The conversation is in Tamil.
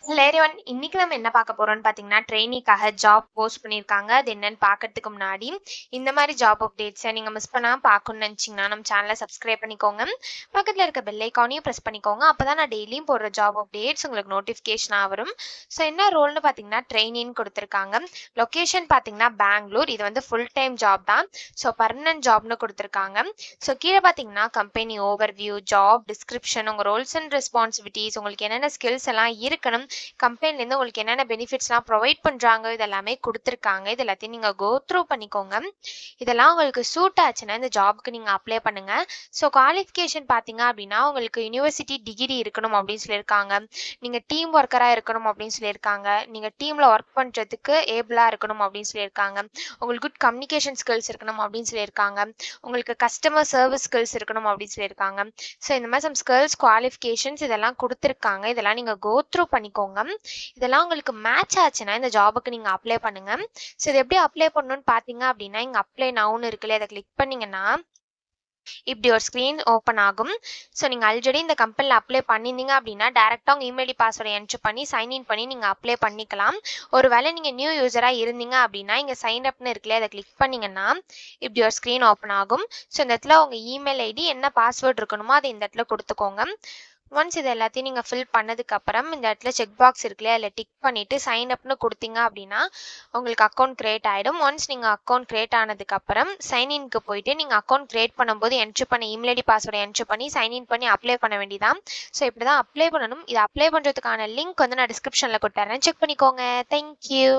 Hello everyone. இன்னைக்கு நம்ம என்ன பார்க்க போறோம்னு பார்த்தீங்கன்னா, ட்ரெய்னிக்காக ஜாப் போஸ்ட் பண்ணியிருக்காங்க. அது என்னன்னு பார்க்கறதுக்கு முன்னாடி, இந்த மாதிரி ஜாப் அப்டேட்ஸை நீங்க மிஸ் பண்ணாம பார்க்கணும்னு நினைச்சீங்கன்னா, நம்ம சேனலை சப்ஸ்கிரைப் பண்ணிக்கோங்க. பக்கத்துல இருக்க பெல் ஐக்கானையும் பிரஸ் பண்ணிக்கோங்க. அப்பதான் நான் டெய்லியும் போடுற ஜாப் அப்டேட்ஸ் உங்களுக்கு நோட்டிஃபிகேஷனாக வரும். ஸோ என்ன ரோல்னு பார்த்தீங்கன்னா, ட்ரெயினின்னு கொடுத்துருக்காங்க. லொகேஷன் பார்த்தீங்கன்னா பெங்களூர். இது வந்து ஃபுல் டைம் ஜாப் தான். ஸோ பர்மனன்ட் ஜாப்னு கொடுத்துருக்காங்க. ஸோ கீழே பார்த்தீங்கன்னா, கம்பெனி ஓவர்வியூ, ஜாப் டிஸ்கிரிப்ஷன், உங்கள் ரோல்ஸ் அண்ட் ரெஸ்பான்சிபிலிட்டிஸ், உங்களுக்கு என்னென்ன ஸ்கில்ஸ் எல்லாம் இருக்கணும், கம்பெனிலேருந்து உங்களுக்கு என்னென்ன பெனிஃபிட்ஸ்லாம் ப்ரொவைட் பண்ணுறாங்க, இதெல்லாமே கொடுத்துருக்காங்க. இது எல்லாத்தையும் நீங்கள் கோ த்ரூ பண்ணிக்கோங்க. இதெல்லாம் உங்களுக்கு சூட் ஆச்சுன்னா இந்த ஜாபுக்கு நீங்கள் அப்ளை பண்ணுங்கள். ஸோ குவாலிஃபிகேஷன் பார்த்தீங்க அப்படின்னா, உங்களுக்கு யூனிவர்சிட்டி டிகிரி இருக்கணும் அப்படின்னு சொல்லியிருக்காங்க. நீங்கள் டீம் ஒர்க்கராக இருக்கணும் அப்படின்னு சொல்லியிருக்காங்க. நீங்கள் டீமில் ஒர்க் பண்ணுறதுக்கு ஏபிளாக இருக்கணும் அப்படின்னு சொல்லியிருக்காங்க. உங்களுக்கு குட் கம்யூனிகேஷன் ஸ்கில்ஸ் இருக்கணும் அப்படின்னு சொல்லியிருக்காங்க. உங்களுக்கு கஸ்டமர் சர்வீஸ் ஸ்கில்ஸ் இருக்கணும் அப்படின்னு சொல்லியிருக்காங்க. ஸோ இந்த மாதிரி சம் ஸ்கில்ஸ் குவாலிஃபிகேஷன்ஸ் இதெல்லாம் கொடுத்துருக்காங்க. இதெல்லாம் நீங்கள் கோ த்ரூ பண்ணிக்கோங்க. இதெல்லாம் உங்களுக்கு மேட்ச் ஆச்சுன்னா இந்த ஜாபுக்கு நீங்கள் அப்ளை பண்ணுங்க. ஸோ இது எப்படி அப்ளை பண்ணணும்னு பார்த்தீங்க அப்படின்னா, இங்கே அப்ளை நவுன்னு இருக்குல்ல, அதை கிளிக் பண்ணீங்கன்னா இப்படி ஒரு ஸ்க்ரீன் ஓப்பன் ஆகும். ஸோ நீங்கள் ஆல்ரெடி இந்த கம்பெனியில் அப்ளை பண்ணியிருந்தீங்க அப்படின்னா, டேரெக்டாக உங்கள் இமெயில் பாஸ்வேர்டை என்ட்ரு பண்ணி சைன்இன் பண்ணி நீங்கள் அப்ளை பண்ணிக்கலாம். ஒரு வேளை நீங்கள் நியூ யூஸராக இருந்தீங்க அப்படின்னா, இங்கே சைன் அப்னு இருக்குல்ல, அதை கிளிக் பண்ணிங்கன்னா இப்படி ஒரு ஸ்க்ரீன் ஓப்பன் ஆகும். ஸோ இந்த இடத்துல உங்கள் இமெயில் ஐடி என்ன பாஸ்வேர்டு இருக்கணுமோ அதை இந்த இடத்துல கொடுத்துக்கோங்க. ஒன்ஸ் இது எல்லாத்தையும் நீங்கள் ஃபில் பண்ணதுக்கப்புறம் இந்த இடத்துல செக் பாக்ஸ் இருக்குல்ல, அதில் டிக் பண்ணிவிட்டு சைன் அப்னு கொடுத்தீங்க அப்படின்னா உங்களுக்கு அக்கௌண்ட் க்ரியேட் ஆகிடும். ஒன்ஸ் நீங்கள் அக்கௌண்ட் க்ரியேட் ஆனதுக்கப்புறம் சைன்இன்க்கு போயிட்டு நீங்கள் அக்கௌண்ட் க்ரியேட் பண்ணும்போது என்ட்ரு பண்ண இமெயில் ஐடி பாஸ்வேர்டை என்ட்ரு பண்ணி சைன்இன் பண்ணி அப்ளை பண்ண வேண்டியதான். ஸோ இப்படி தான் அப்ளை பண்ணணும். இதை அப்ளை பண்ணுறதுக்கான லிங்க் வந்து நான் டிஸ்கிரிப்ஷனில் கொடுத்துறேன், செக் பண்ணிக்கோங்க. தேங்க்யூ.